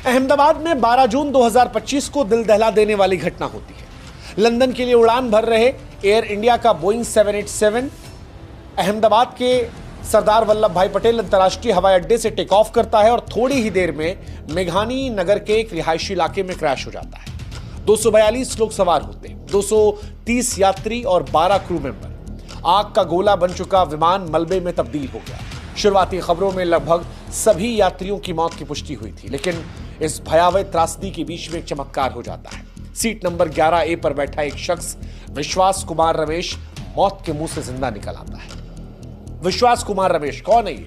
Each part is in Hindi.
अहमदाबाद में 12 जून 2025 को दिल दहला देने वाली घटना होती है। लंदन के लिए उड़ान भर रहे एयर इंडिया का बोइंग 787 अहमदाबाद के सरदार वल्लभ भाई पटेल अंतर्राष्ट्रीय हवाई अड्डे से टेक ऑफ करता है और थोड़ी ही देर में मेघानी नगर के एक रिहायशी इलाके में क्रैश हो जाता है। 242 लोग सवार होते हैं, 230 यात्री और 12 क्रू मेंबर। आग का गोला बन चुका विमान मलबे में तब्दील हो गया। शुरुआती खबरों में लगभग सभी यात्रियों की मौत की पुष्टि हुई थी, लेकिन इस भयावह त्रासदी के बीच में एक चमत्कार हो जाता है। सीट नंबर 11A पर बैठा एक शख्स विश्वास कुमार रमेश मौत के मुंह से जिंदा निकल आता है। विश्वास कुमार रमेश कौन है ये?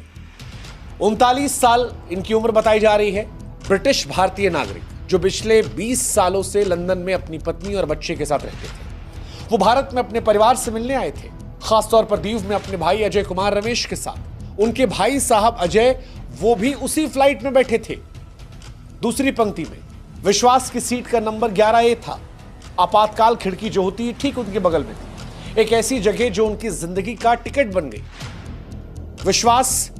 39 साल इनकी उम्र बताई जा रही है। ब्रिटिश भारतीय नागरिक जो पिछले 20 सालों से लंदन में अपनी पत्नी और बच्चे के साथ रहते थे। वो भारत में अपने परिवार से मिलने आए थे, खासतौर पर दीव में अपने भाई अजय कुमार रमेश के साथ। उनके भाई साहब अजय वो भी उसी फ्लाइट में बैठे थे। दूसरी पंक्ति में विश्वास की सीट का नंबर 11A था। आपातकाल खिड़की जो होती है ठीक उनके बगल में थी, एक ऐसी जगह जो उनकी जिंदगी का टिकट बन गई। विश्वास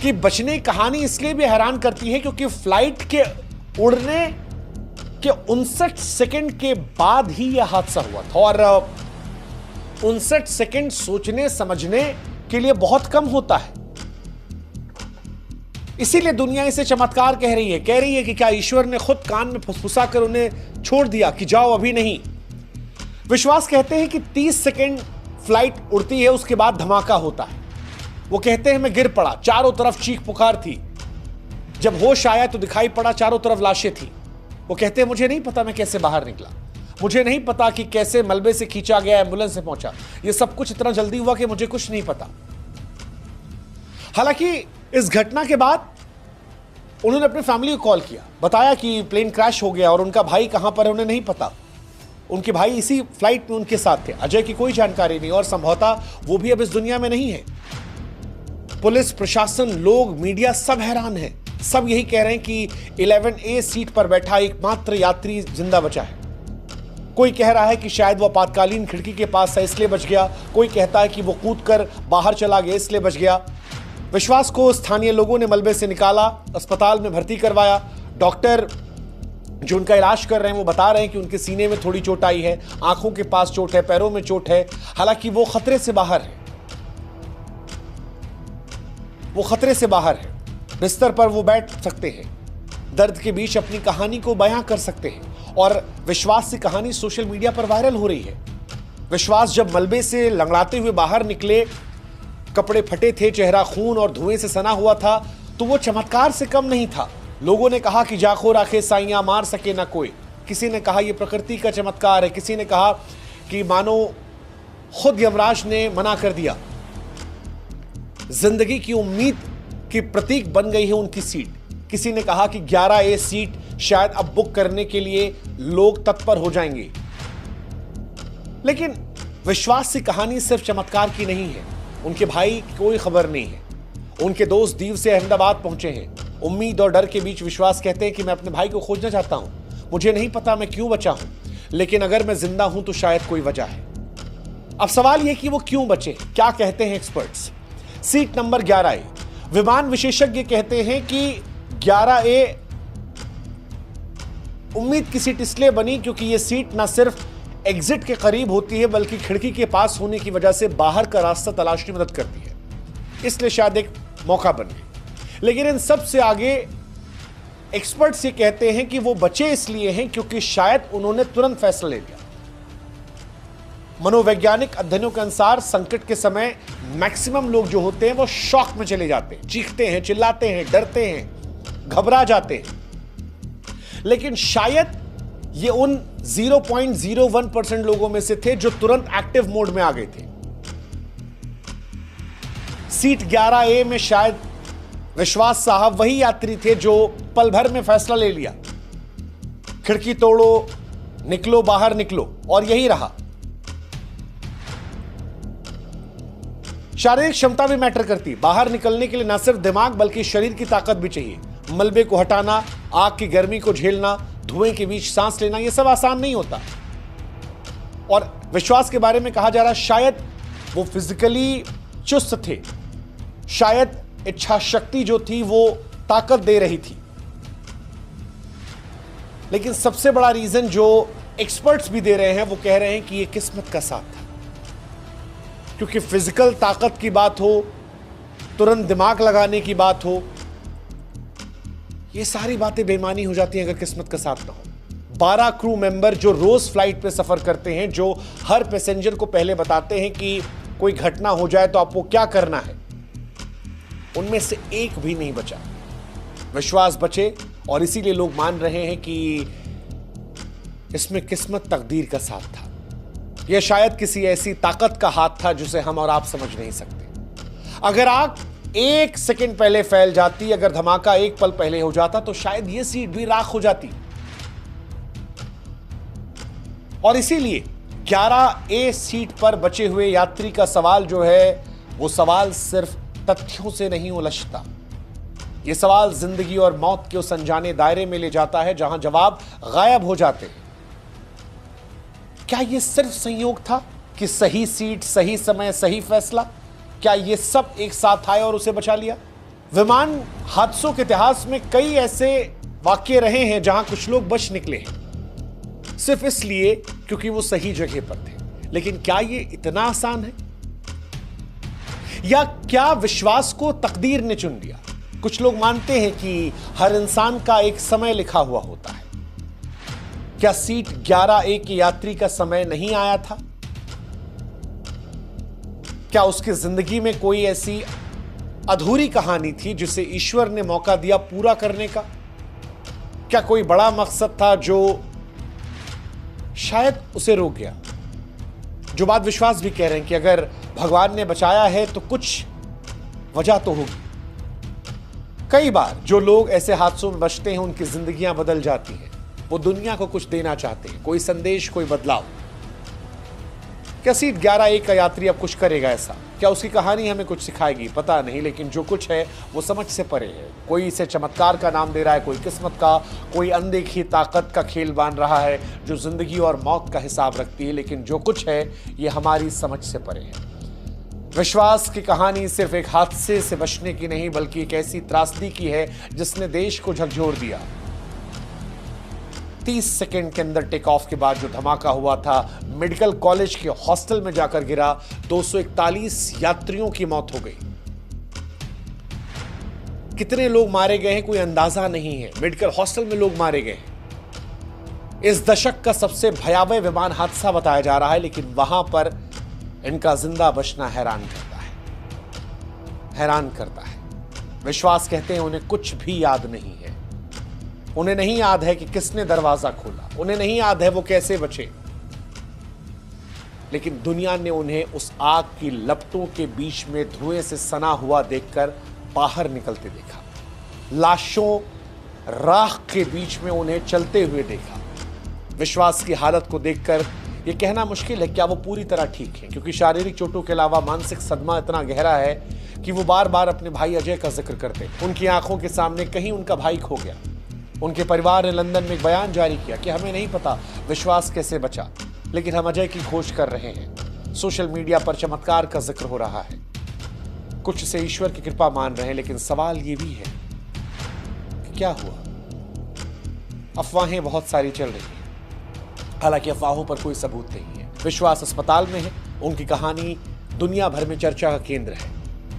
की बचने की कहानी इसलिए भी हैरान करती है क्योंकि फ्लाइट के उड़ने के 59 सेकंड के बाद ही यह हादसा हुआ था और 59 सेकंड सोचने समझने के लिए बहुत कम होता है। इसीलिए दुनिया इसे चमत्कार कह रही है कि क्या ईश्वर ने खुद कान में फुसफुसा कर उन्हें छोड़ दिया कि जाओ अभी नहीं। विश्वास कहते हैं कि 30 सेकंड फ्लाइट उड़ती है, उसके बाद धमाका होता है। वो कहते हैं मैं गिर पड़ा, चारों तरफ चीख पुकार थी। जब होश आया तो दिखाई पड़ा चारों तरफ लाशें थी। वो कहते हैं मुझे नहीं पता मैं कैसे बाहर निकला, मुझे नहीं पता कि कैसे मलबे से खींचा गया एम्बुलेंस से पहुंचा। ये सब कुछ इतना जल्दी हुआ कि मुझे कुछ नहीं पता। हालांकि इस घटना के बाद उन्होंने अपनी फैमिली को कॉल किया, बताया कि प्लेन क्रैश हो गया और उनका भाई कहां पर है उन्हें नहीं पता। उनके भाई इसी फ्लाइट में उनके साथ थे। अजय की कोई जानकारी नहीं और संभवतः वो भी अब इस दुनिया में नहीं है। पुलिस, प्रशासन, लोग, मीडिया सब हैरान है। सब यही कह रहे हैं कि 11A सीट पर बैठा एकमात्र यात्री जिंदा बचा है। कोई कह रहा है कि शायद वो आपातकालीन खिड़की के पास था इसलिए बच गया। कोई कहता है कि वो कूदकर बाहर चला गया इसलिए बच गया। विश्वास को स्थानीय लोगों ने मलबे से निकाला, अस्पताल में भर्ती करवाया। डॉक्टर जो उनका इलाज कर रहे हैं वो बता रहे हैं कि उनके सीने में थोड़ी चोट आई है, आंखों के पास चोट है, पैरों में चोट है। हालांकि वो खतरे से बाहर है, वो खतरे से बाहर है। बिस्तर पर वो बैठ सकते हैं, दर्द के बीच अपनी कहानी को बयां कर सकते हैं और विश्वास की कहानी सोशल मीडिया पर वायरल हो रही है। विश्वास जब मलबे से लंगड़ाते हुए बाहर निकले, कपड़े फटे थे, चेहरा खून और धुएं से सना हुआ था, तो वो चमत्कार से कम नहीं था। लोगों ने कहा कि जाखो राखे साइयां मार सके ना कोई। किसी ने कहा यह प्रकृति का चमत्कार है, किसी ने कहा कि मानो खुद यमराज ने मना कर दिया। जिंदगी की उम्मीद की प्रतीक बन गई है उनकी सीट। किसी ने कहा कि 11A सीट शायद अब बुक करने के लिए लोग तत्पर हो जाएंगे। लेकिन विश्वास की कहानी सिर्फ चमत्कार की नहीं है। उनके भाई की कोई खबर नहीं है। उनके दोस्त दीव से अहमदाबाद पहुंचे हैं। उम्मीद और डर के बीच विश्वास कहते हैं कि मैं अपने भाई को खोजना चाहता हूं। मुझे नहीं पता मैं क्यों बचा हूं, लेकिन अगर मैं जिंदा हूं तो शायद कोई वजह है। अब सवाल यह कि वो क्यों बचे, क्या कहते हैं एक्सपर्ट्स। Seat number 11A। विमान विशेषज्ञ कहते हैं कि 11A उम्मीद की सीट इसलिए बनी क्योंकि यह सीट न सिर्फ एग्जिट के करीब होती है बल्कि खिड़की के पास होने की वजह से बाहर का रास्ता तलाशने में मदद करती है, इसलिए शायद एक मौका बन गई। लेकिन इन सब से आगे एक्सपर्ट्स ये कहते हैं कि वो बचे इसलिए हैं क्योंकि शायद उन्होंने तुरंत फैसला ले लिया। मनोवैज्ञानिक अध्ययनों के अनुसार संकट के समय मैक्सिमम लोग जो होते हैं वो शॉक में चले जाते हैं, चीखते हैं, चिल्लाते हैं, डरते हैं, घबरा जाते हैं। लेकिन शायद ये उन 0.01% लोगों में से थे जो तुरंत एक्टिव मोड में आ गए थे। सीट 11A में शायद विश्वास साहब वही यात्री थे जो पल भर में फैसला ले लिया, खिड़की तोड़ो, निकलो, बाहर निकलो, और यही रहा। शारीरिक क्षमता भी मैटर करती। बाहर निकलने के लिए न सिर्फ दिमाग बल्कि शरीर की ताकत भी चाहिए। मलबे को हटाना, आग की गर्मी को झेलना, धुएं के बीच सांस लेना, यह सब आसान नहीं होता। और विश्वास के बारे में कहा जा रहा शायद वो फिजिकली चुस्त थे, शायद इच्छा शक्ति जो थी वो ताकत दे रही थी। लेकिन सबसे बड़ा रीजन जो एक्सपर्ट्स भी दे रहे हैं वो कह रहे हैं कि यह किस्मत का साथ था, क्योंकि फिजिकल ताकत की बात हो, तुरंत दिमाग लगाने की बात हो, ये सारी बातें बेईमानी हो जाती हैं अगर किस्मत का साथ ना हो। 12 क्रू मेंबर जो रोज फ्लाइट पे सफर करते हैं, जो हर पैसेंजर को पहले बताते हैं कि कोई घटना हो जाए तो आपको क्या करना है, उनमें से एक भी नहीं बचा। विश्वास बचे और इसीलिए लोग मान रहे हैं कि इसमें किस्मत तकदीर का साथ था। यह शायद किसी ऐसी ताकत का हाथ था जिसे हम और आप समझ नहीं सकते। अगर आग 1 सेकंड पहले फैल जाती, अगर धमाका 1 पल पहले हो जाता तो शायद यह सीट भी राख हो जाती। और इसीलिए 11A सीट पर बचे हुए यात्री का सवाल जो है, वो सवाल सिर्फ तथ्यों से नहीं उलझता। यह सवाल जिंदगी और मौत के उस अनजाने दायरे में ले जाता है जहां जवाब गायब हो जाते हैं। क्या यह सिर्फ संयोग था कि सही सीट, सही समय, सही फैसला? क्या यह सब एक साथ आए और उसे बचा लिया? विमान हादसों के इतिहास में कई ऐसे वाकये रहे हैं जहां कुछ लोग बच निकले हैं सिर्फ इसलिए क्योंकि वो सही जगह पर थे। लेकिन क्या यह इतना आसान है? या क्या विश्वास को तकदीर ने चुन लिया? कुछ लोग मानते हैं कि हर इंसान का एक समय लिखा हुआ होता है। क्या सीट 11A के यात्री का समय नहीं आया था? क्या उसकी जिंदगी में कोई ऐसी अधूरी कहानी थी जिसे ईश्वर ने मौका दिया पूरा करने का? क्या कोई बड़ा मकसद था जो शायद उसे रोक गया? जो बात विश्वास भी कह रहे हैं कि अगर भगवान ने बचाया है तो कुछ वजह तो होगी। कई बार जो लोग ऐसे हादसों में बचते हैं उनकी जिंदगियां बदल जाती हैं। वो दुनिया को कुछ देना चाहते हैं, कोई संदेश, कोई बदलाव। क्या सीट 11A का यात्री अब कुछ करेगा ऐसा? क्या उसकी कहानी हमें कुछ सिखाएगी? पता नहीं, लेकिन जो कुछ है वो समझ से परे है। कोई इसे चमत्कार का नाम दे रहा है, कोई किस्मत का, कोई अनदेखी ताकत का खेल बांध रहा है जो जिंदगी और मौत का हिसाब रखती है। लेकिन जो कुछ है ये हमारी समझ से परे है। विश्वास की कहानी सिर्फ एक हादसे से बचने की नहीं, बल्कि एक ऐसी त्रासदी की है जिसने देश को झकझोर दिया। 30 सेकंड के अंदर टेक ऑफ के बाद जो धमाका हुआ था, मेडिकल कॉलेज के हॉस्टल में जाकर गिरा। 241 यात्रियों की मौत हो गई। कितने लोग मारे गए हैं कोई अंदाजा नहीं है। मेडिकल हॉस्टल में लोग मारे गए हैं। इस दशक का सबसे भयावह विमान हादसा बताया जा रहा है, लेकिन वहां पर इनका जिंदा बचना हैरान करता है। विश्वास कहते हैं उन्हें कुछ भी याद नहीं है। उन्हें नहीं याद है कि किसने दरवाजा खोला, उन्हें नहीं याद है वो कैसे बचे। लेकिन दुनिया ने उन्हें उस आग की लपटों के बीच में धुएं से सना हुआ देखकर बाहर निकलते देखा। लाशों, राख के बीच में उन्हें चलते हुए देखा। विश्वास की हालत को देखकर यह कहना मुश्किल है क्या वो पूरी तरह ठीक है, क्योंकि शारीरिक चोटों के अलावा मानसिक सदमा इतना गहरा है कि वो बार बार अपने भाई अजय का जिक्र करते। उनकी आंखों के सामने कहीं उनका भाई खो गया। उनके परिवार ने लंदन में एक बयान जारी किया कि हमें नहीं पता विश्वास कैसे बचा, लेकिन हम अजय की खोज कर रहे हैं। सोशल मीडिया पर चमत्कार का जिक्र हो रहा है, कुछ से ईश्वर की कृपा मान रहे हैं, लेकिन सवाल यह भी है कि क्या हुआ? अफवाहें बहुत सारी चल रही हैं, हालांकि अफवाहों पर कोई सबूत नहीं है। विश्वास अस्पताल में है, उनकी कहानी दुनिया भर में चर्चा का केंद्र है,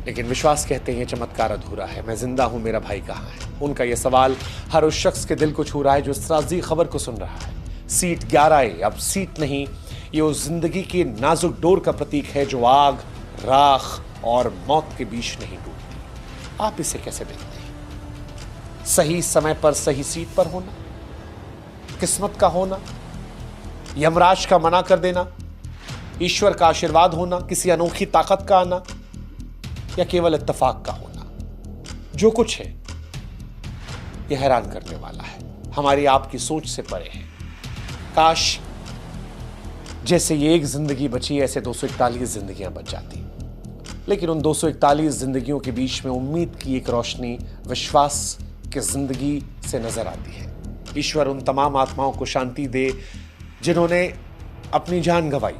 लेकिन विश्वास कहते हैं चमत्कार अधूरा है। मैं जिंदा हूं, मेरा भाई कहां है? उनका यह सवाल हर उस शख्स के दिल को छू रहा है जो इस त्रासदी खबर को सुन रहा है। सीट 11A अब सीट नहीं, ये उस जिंदगी की नाजुक डोर का प्रतीक है जो आग, राख और मौत के बीच नहीं टूटती। आप इसे कैसे देखते हैं? सही समय पर सही सीट पर होना, किस्मत का होना, यमराज का मना कर देना, ईश्वर का आशीर्वाद होना, किसी अनोखी ताकत का आना, या केवल इत्तेफाक का होना? जो कुछ है यह हैरान करने वाला है, हमारी आपकी सोच से परे है। काश जैसे ये एक जिंदगी बची, ऐसे 241 जिंदगियां बच जाती। लेकिन उन 241 जिंदगियों के बीच में उम्मीद की एक रोशनी विश्वास की जिंदगी से नजर आती है। ईश्वर उन तमाम आत्माओं को शांति दे जिन्होंने अपनी जान गंवाई।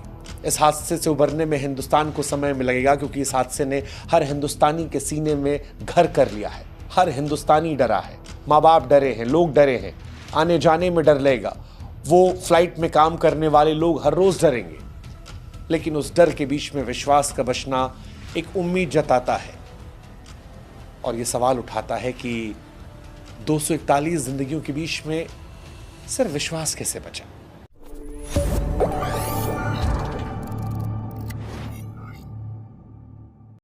इस हादसे से उबरने में हिंदुस्तान को समय में लगेगा, क्योंकि इस हादसे ने हर हिंदुस्तानी के सीने में घर कर लिया है। हर हिंदुस्तानी डरा है, माँ बाप डरे हैं, लोग डरे हैं, आने जाने में डर लगेगा, वो फ्लाइट में काम करने वाले लोग हर रोज डरेंगे। लेकिन उस डर के बीच में विश्वास का बचना एक उम्मीद जताता है और ये सवाल उठाता है कि 241 जिंदगियों के बीच में सिर्फ विश्वास कैसे बचा।